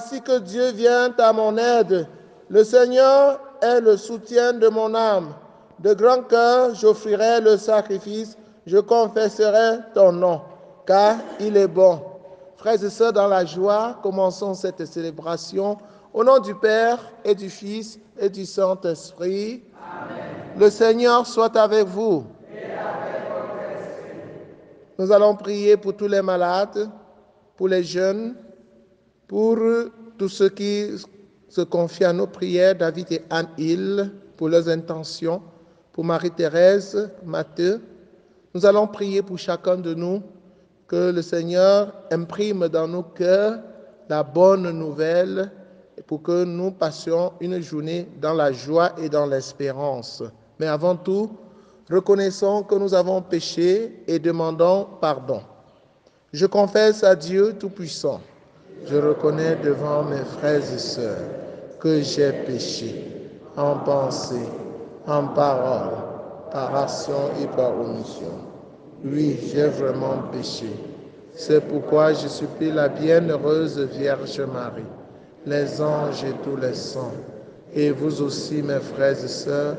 Voici que Dieu vient à mon aide. Le Seigneur est le soutien de mon âme. De grand cœur, j'offrirai le sacrifice, je confesserai ton nom, car il est bon. Frères et sœurs, dans la joie, commençons cette célébration. Au nom du Père et du Fils et du Saint-Esprit. Le Seigneur soit avec vous. Nous allons prier pour tous les malades, pour les jeunes, pour tous ceux qui se confient à nos prières, David et Anne Hill, pour leurs intentions, pour Marie-Thérèse, Matthieu. Nous allons prier pour chacun de nous, que le Seigneur imprime dans nos cœurs la bonne nouvelle, pour que nous passions une journée dans la joie et dans l'espérance. Mais avant tout, reconnaissons que nous avons péché et demandons pardon. Je confesse à Dieu Tout-Puissant. Je reconnais devant mes frères et sœurs que j'ai péché en pensée, en parole, par action et par omission. Oui, j'ai vraiment péché. C'est pourquoi je supplie la bienheureuse Vierge Marie, les anges et tous les saints, et vous aussi, mes frères et sœurs,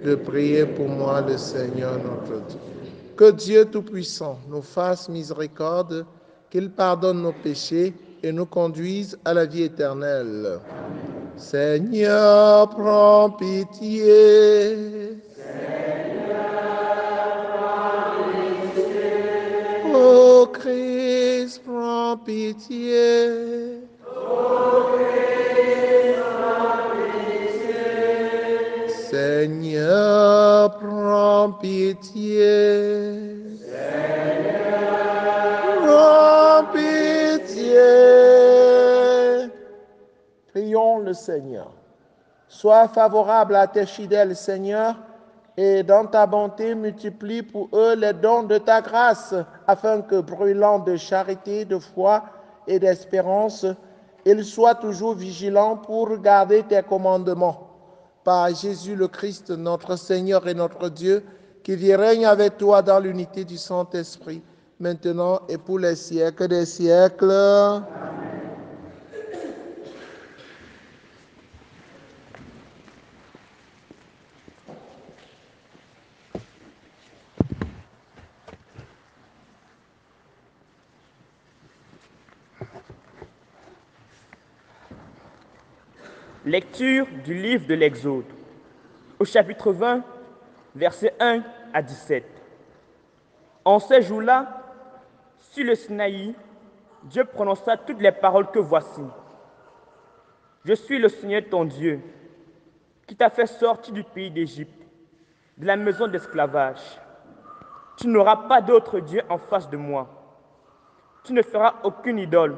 de prier pour moi le Seigneur notre Dieu. Que Dieu Tout-Puissant nous fasse miséricorde, qu'il pardonne nos péchés et nous conduise à la vie éternelle. Seigneur, prends pitié. Ô Christ, prends pitié. Seigneur, prends pitié. Prends pitié. Prions le Seigneur. Sois favorable à tes fidèles, Seigneur, et dans ta bonté multiplie pour eux les dons de ta grâce, afin que, brûlant de charité, de foi et d'espérance, ils soient toujours vigilants pour garder tes commandements. Par Jésus le Christ, notre Seigneur et notre Dieu, qui vit et règne avec toi dans l'unité du Saint-Esprit, maintenant et pour les siècles des siècles. Amen. Lecture du livre de l'Exode, au chapitre 20, versets 1 à 17. En ces jours-là, sur le Sinaï, Dieu prononça toutes les paroles que voici. Je suis le Seigneur ton Dieu, qui t'a fait sortir du pays d'Égypte, de la maison d'esclavage. Tu n'auras pas d'autre Dieu en face de moi. Tu ne feras aucune idole,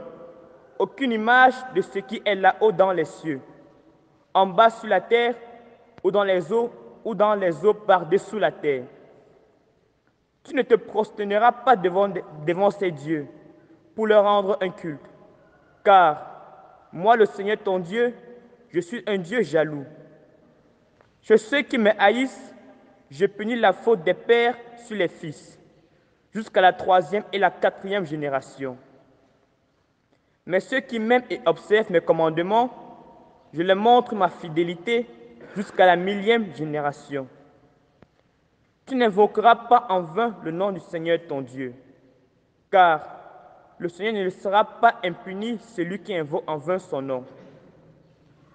aucune image de ce qui est là-haut dans les cieux, en bas sur la terre, ou dans les eaux par-dessous la terre. Tu ne te prosterneras pas devant ces dieux pour leur rendre un culte, car moi, le Seigneur ton Dieu, je suis un Dieu jaloux. Chez ceux qui me haïssent, je punis la faute des pères sur les fils, jusqu'à la 3e et la 4e génération. Mais ceux qui m'aiment et observent mes commandements, je leur montre ma fidélité jusqu'à la 1000e génération. Tu n'invoqueras pas en vain le nom du Seigneur ton Dieu, car le Seigneur ne laissera pas impuni celui qui invoque en vain son nom.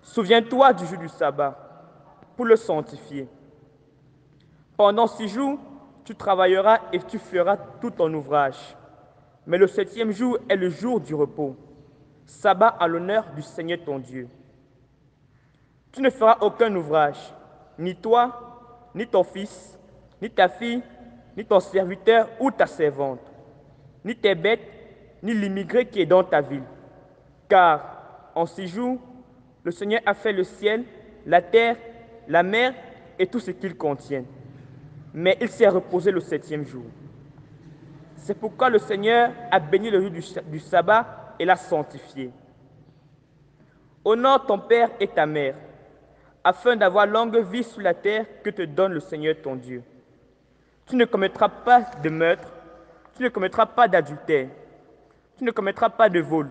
Souviens-toi du jour du sabbat pour le sanctifier. Pendant 6 jours, tu travailleras et tu feras tout ton ouvrage. Mais le 7e jour est le jour du repos, sabbat à l'honneur du Seigneur ton Dieu. Tu ne feras aucun ouvrage, ni toi, ni ton fils, ni ta fille, ni ton serviteur ou ta servante, ni tes bêtes, ni l'immigré qui est dans ta ville. Car en 6 jours, le Seigneur a fait le ciel, la terre, la mer et tout ce qu'ils contiennent. Mais il s'est reposé le 7e jour. C'est pourquoi le Seigneur a béni le jour du sabbat et l'a sanctifié. Honore ton père et ta mère, afin d'avoir longue vie sur la terre que te donne le Seigneur ton Dieu. Tu ne commettras pas de meurtre, tu ne commettras pas d'adultère, tu ne commettras pas de vol,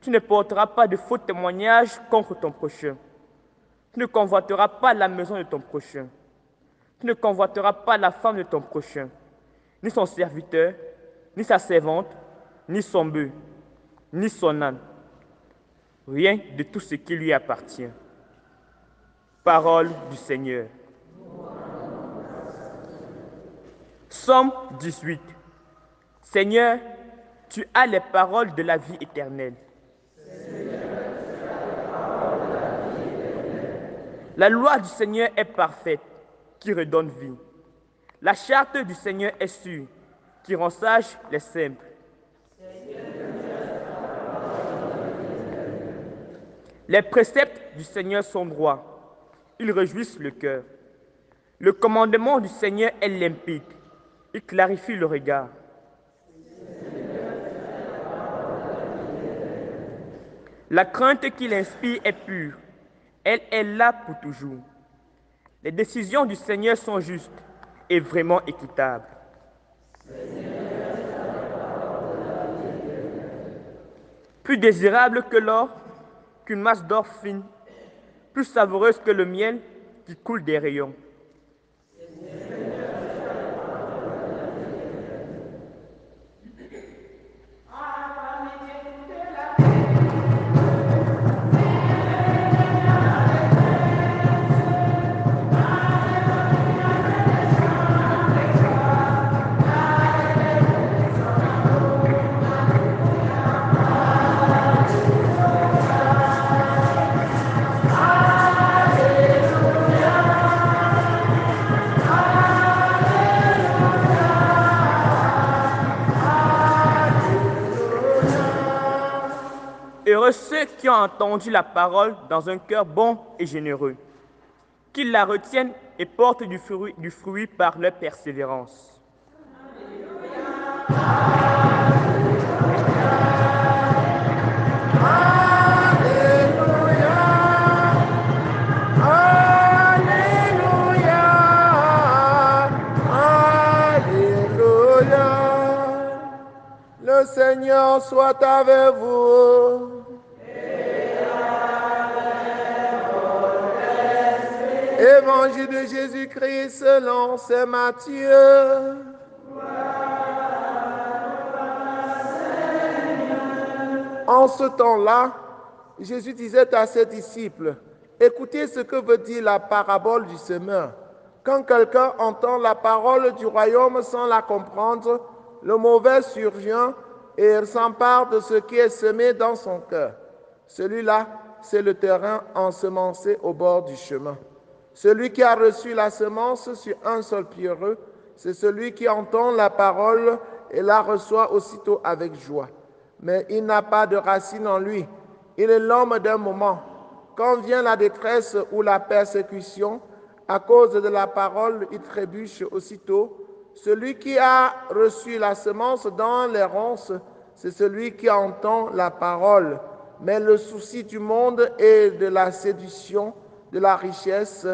Tu ne porteras pas de faux témoignages contre ton prochain. Tu ne convoiteras pas la maison de ton prochain. Tu ne convoiteras pas la femme de ton prochain, ni son serviteur, ni sa servante, ni son bœuf, ni son âne. Rien de tout ce qui lui appartient. Parole du Seigneur. Psaume 18. Seigneur, tu as les paroles de la vie éternelle. La loi du Seigneur est parfaite, qui redonne vie. La charte du Seigneur est sûre, qui rend sages les simples. Les préceptes du Seigneur sont droits, ils réjouissent le cœur. Le commandement du Seigneur est limpide, il clarifie le regard. La crainte qu'il inspire est pure, elle est là pour toujours. Les décisions du Seigneur sont justes et vraiment équitables. Plus désirable que l'or, qu'une masse d'or fine, plus savoureuse que le miel qui coule des rayons. Heureux ceux qui ont entendu la parole dans un cœur bon et généreux, qu'ils la retiennent et portent du fruit par leur persévérance. Le Seigneur soit avec vous. Évangile de Jésus-Christ selon saint Matthieu. En ce temps-là, Jésus disait à ses disciples, écoutez ce que veut dire la parabole du semeur. Quand quelqu'un entend la parole du royaume sans la comprendre, le mauvais survient et il s'empare de ce qui est semé dans son cœur. Celui-là, c'est le terrain ensemencé au bord du chemin. Celui qui a reçu la semence sur un sol pierreux, c'est celui qui entend la parole et la reçoit aussitôt avec joie. Mais il n'a pas de racine en lui. Il est l'homme d'un moment. Quand vient la détresse ou la persécution, à cause de la parole, il trébuche aussitôt. Celui qui a reçu la semence dans les ronces, c'est celui qui entend la parole. Mais le souci du monde et de la séduction, de la richesse,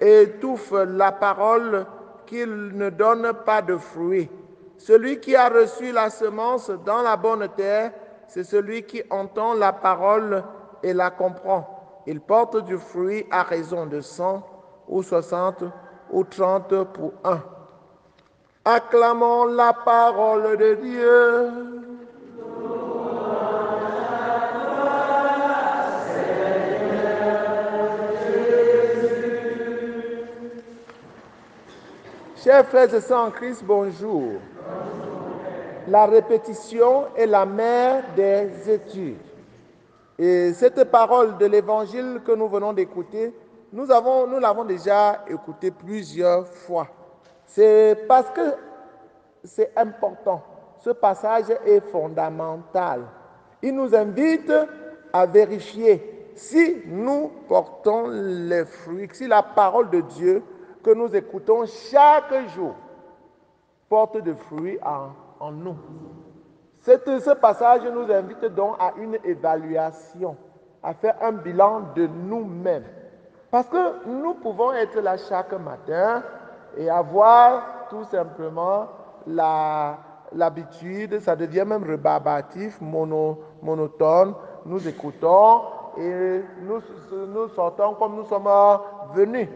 étouffe la parole qu'il ne donne pas de fruits. Celui qui a reçu la semence dans la bonne terre, c'est celui qui entend la parole et la comprend. Il porte du fruit à raison de 100 ou 60 ou 30 pour un. Acclamons la parole de Dieu. Chers frères et sœurs en Christ, bonjour. La répétition est la mère des études. Et cette parole de l'évangile que nous venons d'écouter, nous l'avons déjà écoutée plusieurs fois. C'est parce que c'est important. Ce passage est fondamental. Il nous invite à vérifier si nous portons les fruits, si la parole de Dieu que nous écoutons chaque jour porte de fruits en nous. Ce passage nous invite donc à une évaluation, à faire un bilan de nous-mêmes. Parce que nous pouvons être là chaque matin et avoir tout simplement l'habitude, ça devient même rébarbatif, monotone, nous écoutons et nous sortons comme nous sommes venus.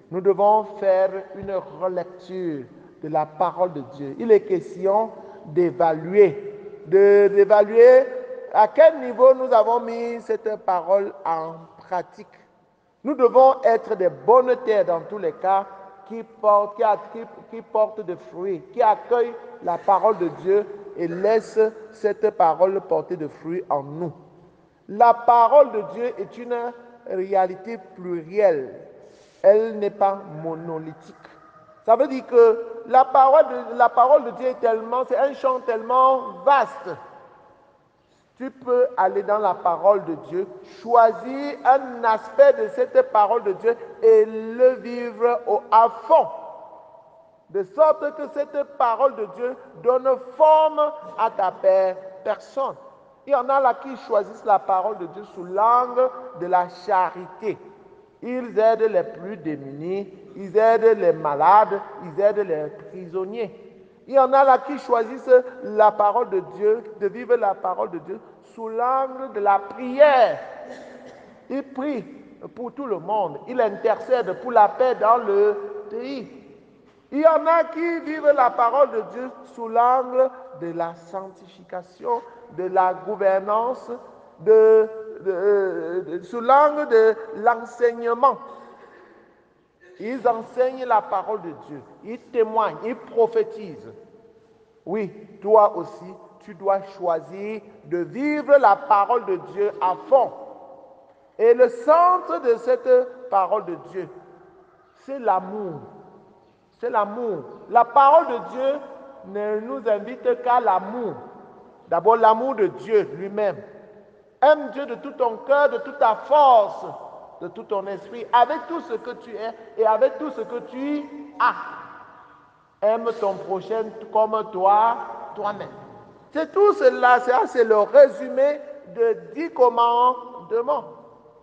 Nous devons faire une relecture de la parole de Dieu. Il est question d'évaluer à quel niveau nous avons mis cette parole en pratique. Nous devons être des bonnes terres dans tous les cas qui portent des fruits, qui accueillent la parole de Dieu et laissent cette parole porter des fruits en nous. La parole de Dieu est une réalité plurielle. Elle n'est pas monolithique. Ça veut dire que la parole de Dieu c'est un champ tellement vaste. Tu peux aller dans la parole de Dieu, choisir un aspect de cette parole de Dieu et le vivre à fond. De sorte que cette parole de Dieu donne forme à ta personne. Il y en a là qui choisissent la parole de Dieu sous l'angle de la charité. Ils aident les plus démunis, ils aident les malades, ils aident les prisonniers. Il y en a là qui choisissent la parole de Dieu, de vivre la parole de Dieu sous l'angle de la prière. Ils prient pour tout le monde, ils intercèdent pour la paix dans le pays. Il y en a qui vivent la parole de Dieu sous l'angle de la sanctification, de la gouvernance, sous l'angle de l'enseignement. Ils enseignent la parole de Dieu, ils témoignent, ils prophétisent. Oui, toi aussi, tu dois choisir de vivre la parole de Dieu à fond. Et le centre de cette parole de Dieu, c'est l'amour. C'est l'amour. La parole de Dieu ne nous invite qu'à l'amour. D'abord, l'amour de Dieu lui-même. Aime Dieu de tout ton cœur, de toute ta force, de tout ton esprit, avec tout ce que tu es et avec tout ce que tu as. Aime ton prochain comme toi-même. C'est tout cela, c'est le résumé de 10 commandements.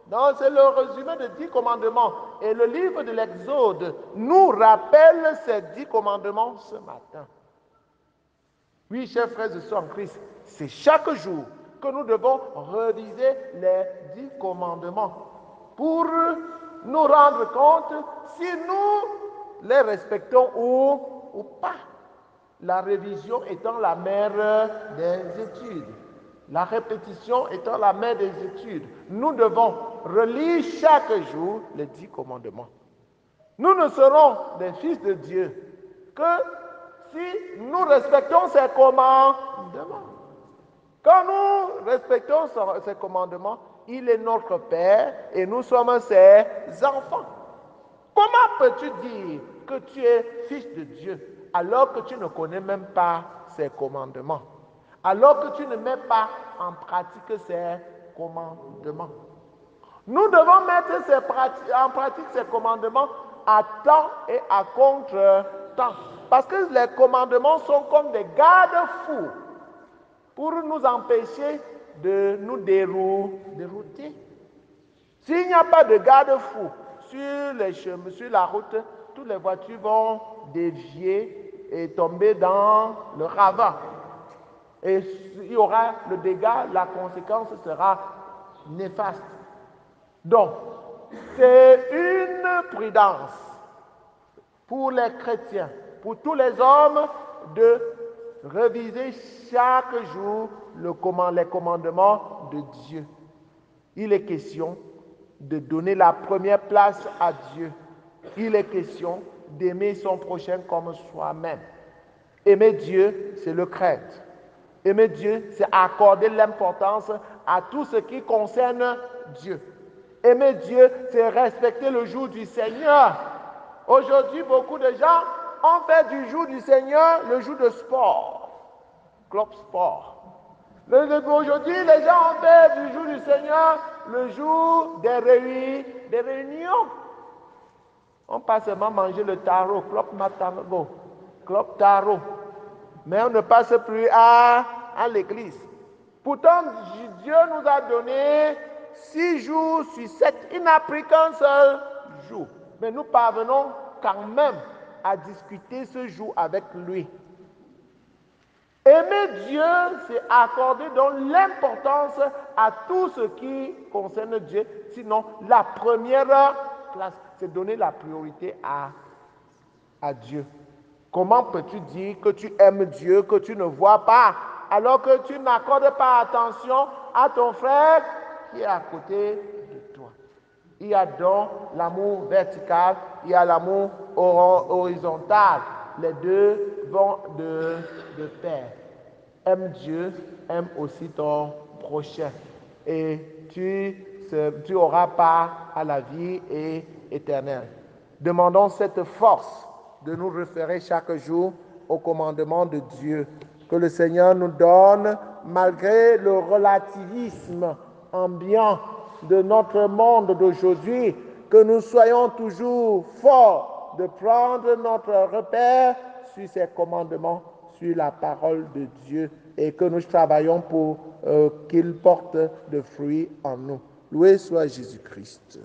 Donc, c'est le résumé de 10 commandements. Et le livre de l'Exode nous rappelle ces 10 commandements ce matin. Oui, chers frères et sœurs en Christ, c'est chaque jour que nous devons réviser les 10 commandements pour nous rendre compte si nous les respectons ou pas. La révision étant la mère des études. La répétition étant la mère des études. Nous devons relire chaque jour les 10 commandements. Nous ne serons des fils de Dieu que si nous respectons ces commandements. Quand nous respectons ces commandements, il est notre Père et nous sommes ses enfants. Comment peux-tu dire que tu es fils de Dieu alors que tu ne connais même pas ses commandements? Alors que tu ne mets pas en pratique ces commandements? Nous devons mettre en pratique ces commandements à temps et à contre-temps. Parce que les commandements sont comme des garde-fous pour nous empêcher de nous dérouter. S'il n'y a pas de garde-fou sur les chemins, sur la route, toutes les voitures vont dévier et tomber dans le ravin. Et il y aura le dégât, la conséquence sera néfaste. Donc, c'est une prudence pour les chrétiens, pour tous les hommes, de réviser chaque jour les commandements de Dieu. Il est question de donner la première place à Dieu. Il est question d'aimer son prochain comme soi-même. Aimer Dieu, c'est le craindre. Aimer Dieu, c'est accorder l'importance à tout ce qui concerne Dieu. Aimer Dieu, c'est respecter le jour du Seigneur. Aujourd'hui, beaucoup de gens ont fait du jour du Seigneur le jour de sport, club sport. Aujourd'hui, les gens ont fait du jour du Seigneur le jour des réunions. On passe seulement manger le taro, club matango, club taro. Mais on ne passe plus à l'église. Pourtant, Dieu nous a donné 6 jours sur 7. Il n'a pris qu'un seul jour. Mais nous parvenons quand même à discuter ce jour avec lui. Aimer Dieu, c'est accorder donc l'importance à tout ce qui concerne Dieu. Sinon, la première place, c'est donner la priorité à Dieu. Comment peux-tu dire que tu aimes Dieu, que tu ne vois pas, alors que tu n'accordes pas attention à ton frère qui est à côté de toi? Il y a donc l'amour vertical, il y a l'amour horizontal. Les deux vont de pair. Aime Dieu, aime aussi ton prochain. Et tu auras part à la vie éternelle. Demandons cette force de nous référer chaque jour au commandement de Dieu. Que le Seigneur nous donne, malgré le relativisme ambiant de notre monde d'aujourd'hui, que nous soyons toujours forts de prendre notre repère sur ses commandements, sur la parole de Dieu, et que nous travaillons pour qu'il porte de fruits en nous. Loué soit Jésus-Christ.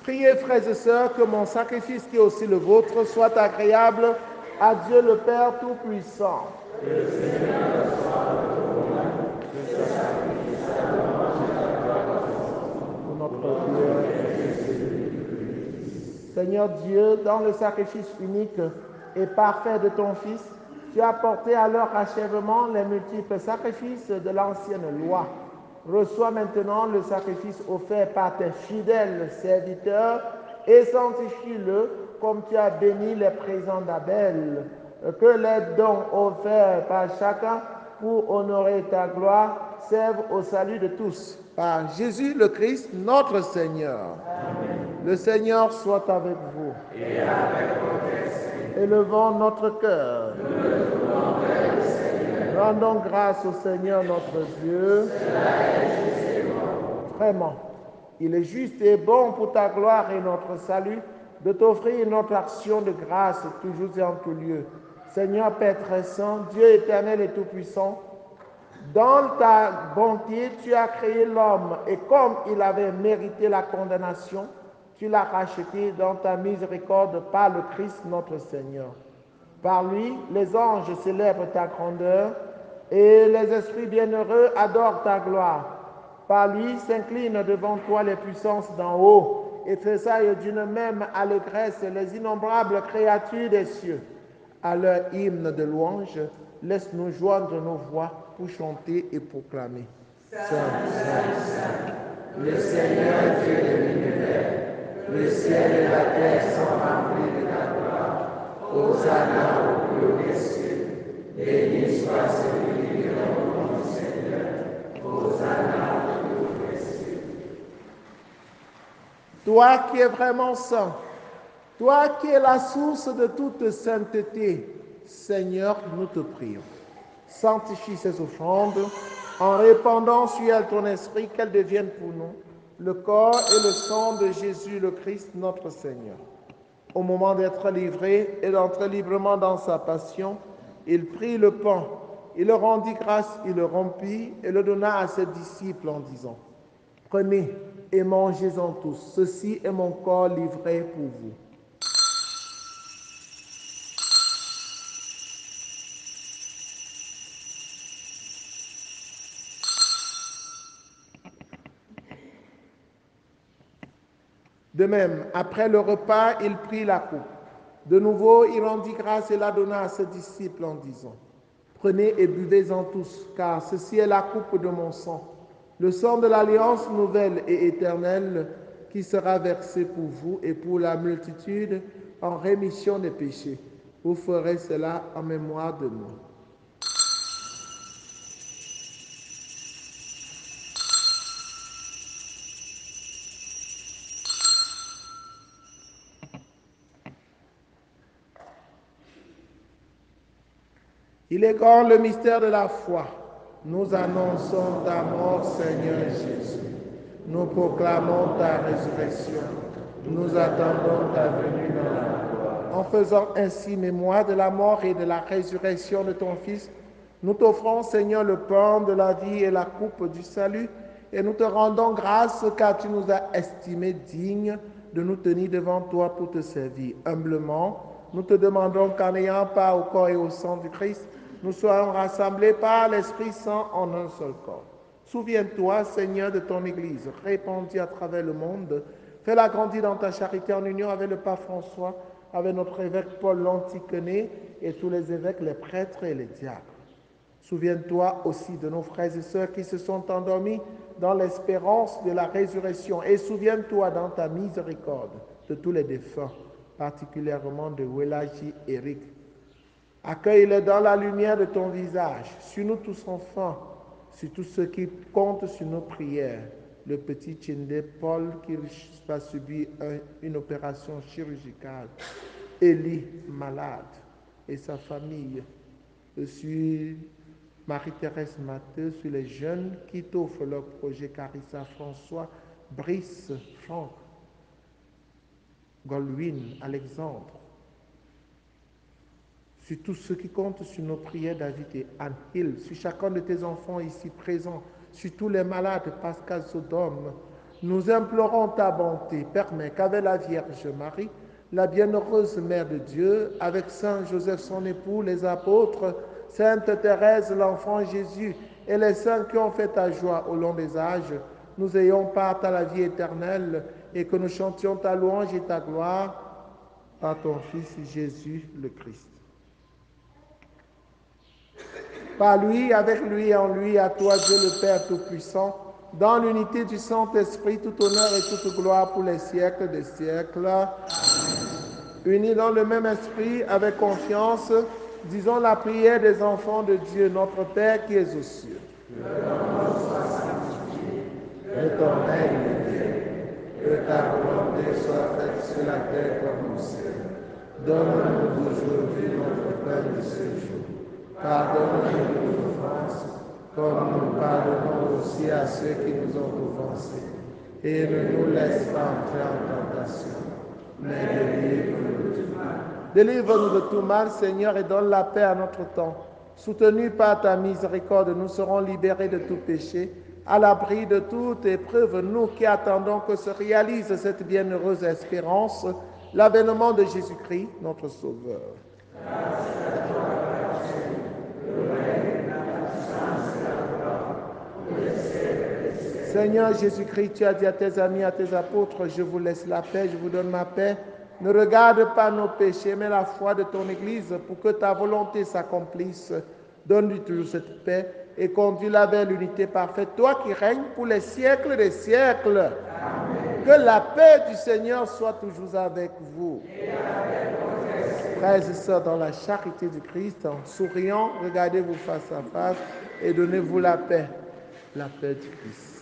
Priez, frères et sœurs, que mon sacrifice qui est aussi le vôtre soit agréable à Dieu le Père Tout-Puissant. Seigneur Dieu, dans le sacrifice unique et parfait de ton Fils, tu as porté à leur achèvement les multiples sacrifices de l'ancienne loi. Reçois maintenant le sacrifice offert par tes fidèles serviteurs et sanctifie-le comme tu as béni les présents d'Abel. Que les dons offerts par chacun pour honorer ta gloire servent au salut de tous. Par Jésus le Christ, notre Seigneur. Amen. Le Seigneur soit avec vous. Et avec votre esprit. Élevons notre cœur. Rendons grâce au Seigneur notre Dieu. Vraiment, il est juste et bon pour ta gloire et notre salut de t'offrir notre action de grâce toujours et en tout lieu. Seigneur Père très saint, Dieu éternel et tout-puissant, dans ta bonté, tu as créé l'homme et comme il avait mérité la condamnation, tu l'as racheté dans ta miséricorde par le Christ notre Seigneur. Par lui, les anges célèbrent ta grandeur et les esprits bienheureux adorent ta gloire. Par lui s'inclinent devant toi les puissances d'en haut et tressaillent d'une même allégresse les innombrables créatures des cieux. À leur hymne de louange, laisse-nous joindre nos voix pour chanter et proclamer. Saint, Saint, Saint, le Seigneur Dieu de l'univers, le ciel et la terre sont remplis de ta gloire. Hosanna au plus haut des cieux. Béni soit celui qui vient au nom du Seigneur. Hosanna au plus haut des cieux. Toi qui es vraiment saint, toi qui es la source de toute sainteté, Seigneur, nous te prions. Sanctifie ces offrandes en répandant sur elles ton esprit, qu'elles deviennent pour nous le corps et le sang de Jésus le Christ, notre Seigneur. Au moment d'être livré et d'entrer librement dans sa passion, il prit le pain, il le rendit grâce, il le rompit et le donna à ses disciples en disant, « Prenez et mangez-en tous, ceci est mon corps livré pour vous. » De même, après le repas, il prit la coupe. De nouveau, il rendit grâce et la donna à ses disciples en disant, « Prenez et buvez-en tous, car ceci est la coupe de mon sang, le sang de l'alliance nouvelle et éternelle qui sera versé pour vous et pour la multitude en rémission des péchés. Vous ferez cela en mémoire de moi. » Il est grand le mystère de la foi. Nous annonçons ta mort, Seigneur Jésus. Nous proclamons ta résurrection. Nous attendons ta venue dans la gloire. En faisant ainsi mémoire de la mort et de la résurrection de ton Fils, nous t'offrons, Seigneur, le pain de la vie et la coupe du salut, et nous te rendons grâce car tu nous as estimés dignes de nous tenir devant toi pour te servir. Humblement, nous te demandons qu'en ayant part au corps et au sang du Christ, nous soyons rassemblés par l'Esprit Saint en un seul corps. Souviens-toi, Seigneur, de ton Église, répandue à travers le monde. Fais-la grandir dans ta charité en union avec le pape François, avec notre évêque Paul l'Antiquené et tous les évêques, les prêtres et les diacres. Souviens-toi aussi de nos frères et sœurs qui se sont endormis dans l'espérance de la résurrection. Et souviens-toi dans ta miséricorde de tous les défunts, particulièrement de Welaji Eric. Accueille-les dans la lumière de ton visage, sur nous tous enfants, sur tous ceux qui comptent sur nos prières. Le petit Chinde Paul qui va subir une opération chirurgicale. Élie, malade, et sa famille. Sur Marie-Thérèse Matteux, sur les jeunes qui t'offrent leur projet. Carissa François, Brice, Franck, Goldwyn, Alexandre. Sur tous ceux qui comptent sur nos prières, David et Anne-Hill, sur chacun de tes enfants ici présents, sur tous les malades, Pascal Sodome, nous implorons ta bonté. Permets qu'avec la Vierge Marie, la bienheureuse Mère de Dieu, avec Saint Joseph son époux, les apôtres, Sainte Thérèse, l'enfant Jésus, et les saints qui ont fait ta joie au long des âges, nous ayons part à la vie éternelle et que nous chantions ta louange et ta gloire par ton Fils Jésus le Christ. Par lui, avec lui et en lui, à toi Dieu le Père Tout-Puissant, dans l'unité du Saint-Esprit, tout honneur et toute gloire pour les siècles des siècles. Unis dans le même esprit, avec confiance, disons la prière des enfants de Dieu, notre Père qui es aux cieux. Que ton nom soit sanctifié, que ton règne vienne, que ta volonté soit faite sur la terre comme au ciel. Donne-nous aujourd'hui notre pain de ce jour. Pardonne-nous nos offenses, comme nous pardonnons aussi à ceux qui nous ont offensés. Et ne nous laisse pas entrer en tentation, mais délivre-nous de tout mal. Délivre-nous de tout mal, Seigneur, et donne la paix à notre temps. Soutenus par ta miséricorde, nous serons libérés de tout péché, à l'abri de toute épreuve, nous qui attendons que se réalise cette bienheureuse espérance, l'avènement de Jésus-Christ, notre Sauveur. Seigneur Jésus-Christ, tu as dit à tes amis, à tes apôtres, je vous laisse la paix, je vous donne ma paix. Ne regarde pas nos péchés, mais la foi de ton Église pour que ta volonté s'accomplisse. Donne-lui toujours cette paix et conduis-la vers l'unité parfaite. Toi qui règnes pour les siècles des siècles. Amen. Que la paix du Seigneur soit toujours avec vous. Frères et sœurs, dans la charité du Christ, en souriant, regardez-vous face à face et donnez-vous la paix du Christ.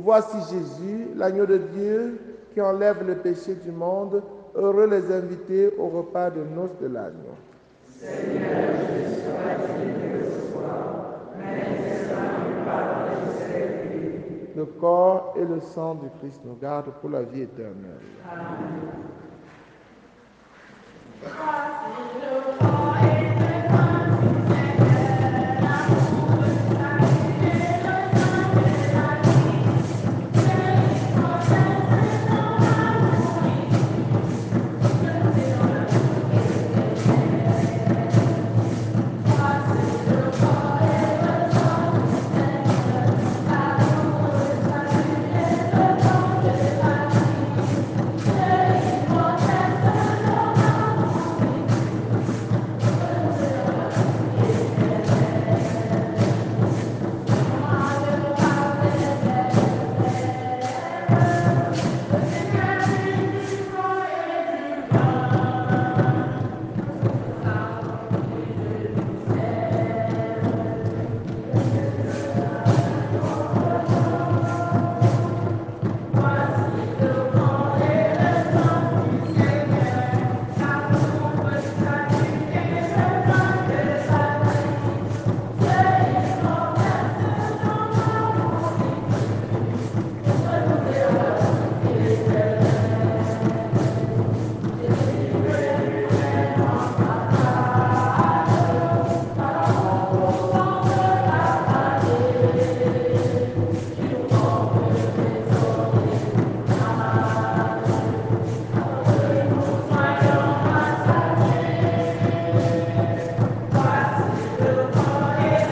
Voici Jésus, l'agneau de Dieu, qui enlève le péché du monde. Heureux les invités au repas de noces de l'agneau. Seigneur, je sois digne de recevoir, mais ne sois nulle part dans les servir. Le corps et le sang du Christ nous gardent pour la vie éternelle. Amen. Jésus, est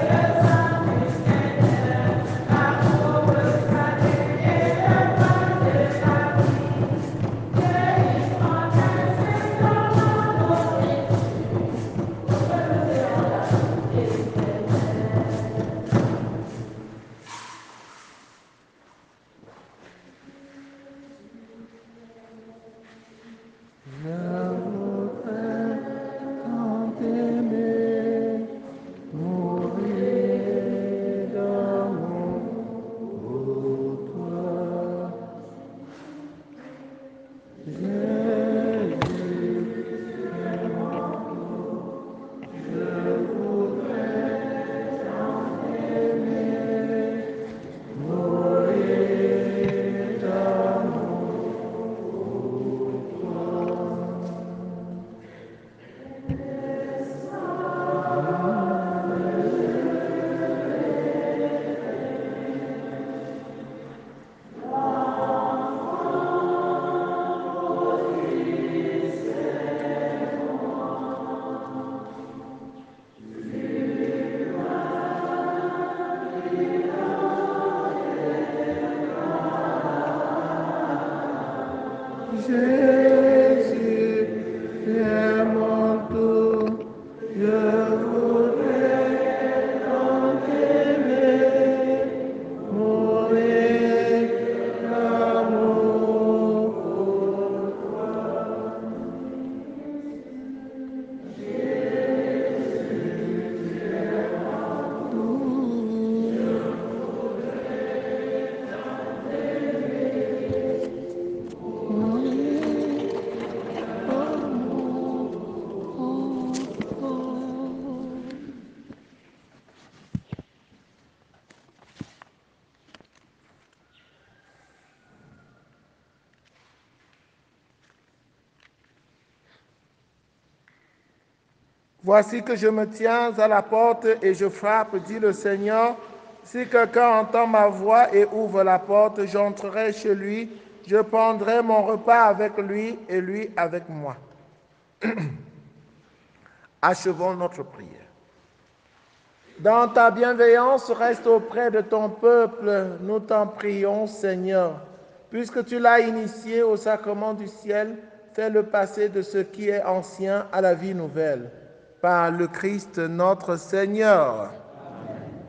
mon tout, je voudrais tant t'aimer, mourir d'amour pour toi. Jésus, est mon tout, je voudrais tant t'aimer, mourir. Voici que je me tiens à la porte et je frappe, dit le Seigneur. Si quelqu'un entend ma voix et ouvre la porte, j'entrerai chez lui, je prendrai mon repas avec lui et lui avec moi. Achevons notre prière. Dans ta bienveillance, reste auprès de ton peuple, nous t'en prions, Seigneur. Puisque tu l'as initié au sacrement du ciel, fais-le passer de ce qui est ancien à la vie nouvelle. Par le Christ notre Seigneur. Amen.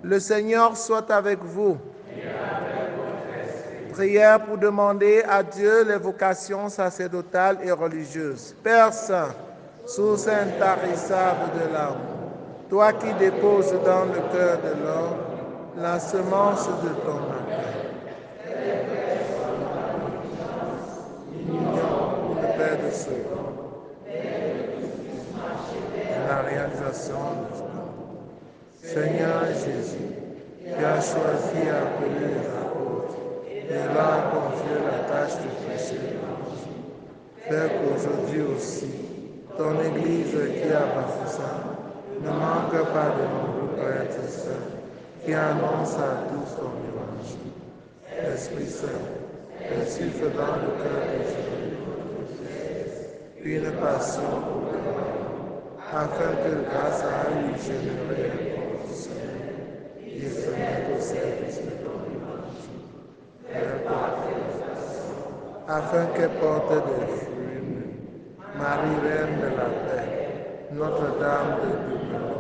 Le Seigneur soit avec vous. Et avec votre esprit. Prière pour demander à Dieu les vocations sacerdotales et religieuses. Père Saint, source intarissable de l'amour, toi qui déposes dans le cœur de l'homme la semence de ton appel. les apôtres et leur a confié la tâche de prêcher l'Évangile. Fais qu'aujourd'hui aussi, ton Église qui a Bafoussa ne manque pas de nombreux prêtres et sœurs qui annoncent à tous ton Évangile. Esprit Saint, insuffle dans le cœur des jeunes une passion pour le royaume, afin que grâce à lui générer un conditionnel, ils se mettent au service de ton Évangile. Afin qu'elle porte des fruits, Marie, Reine de la paix, Notre-Dame de Doublon,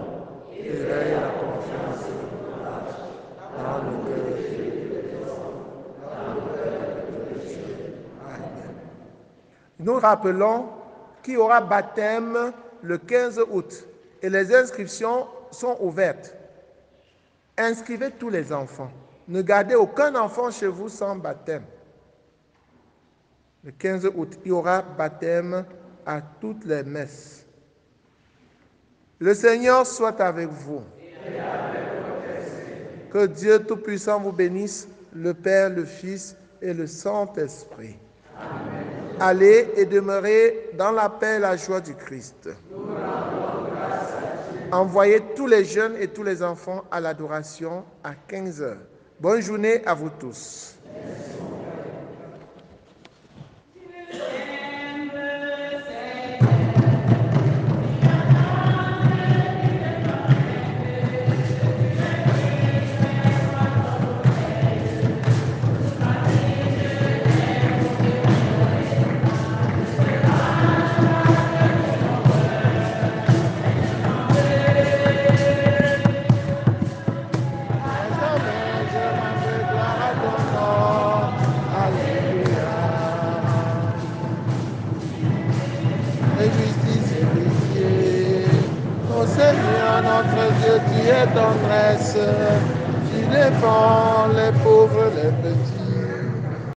éveille la confiance et le courage dans le cœur de Dieu. Amen. Nous rappelons qu'il y aura baptême le 15 août et les inscriptions sont ouvertes. Inscrivez tous les enfants. Ne gardez aucun enfant chez vous sans baptême. Le 15 août, il y aura baptême à toutes les messes. Le Seigneur soit avec vous. Que Dieu Tout-Puissant vous bénisse, le Père, le Fils et le Saint-Esprit. Amen. Allez et demeurez dans la paix et la joie du Christ. Envoyez tous les jeunes et tous les enfants à l'adoration à 15 heures. Bonne journée à vous tous. Seigneur notre Dieu, tu es tendresse, tu défends les pauvres, les petits.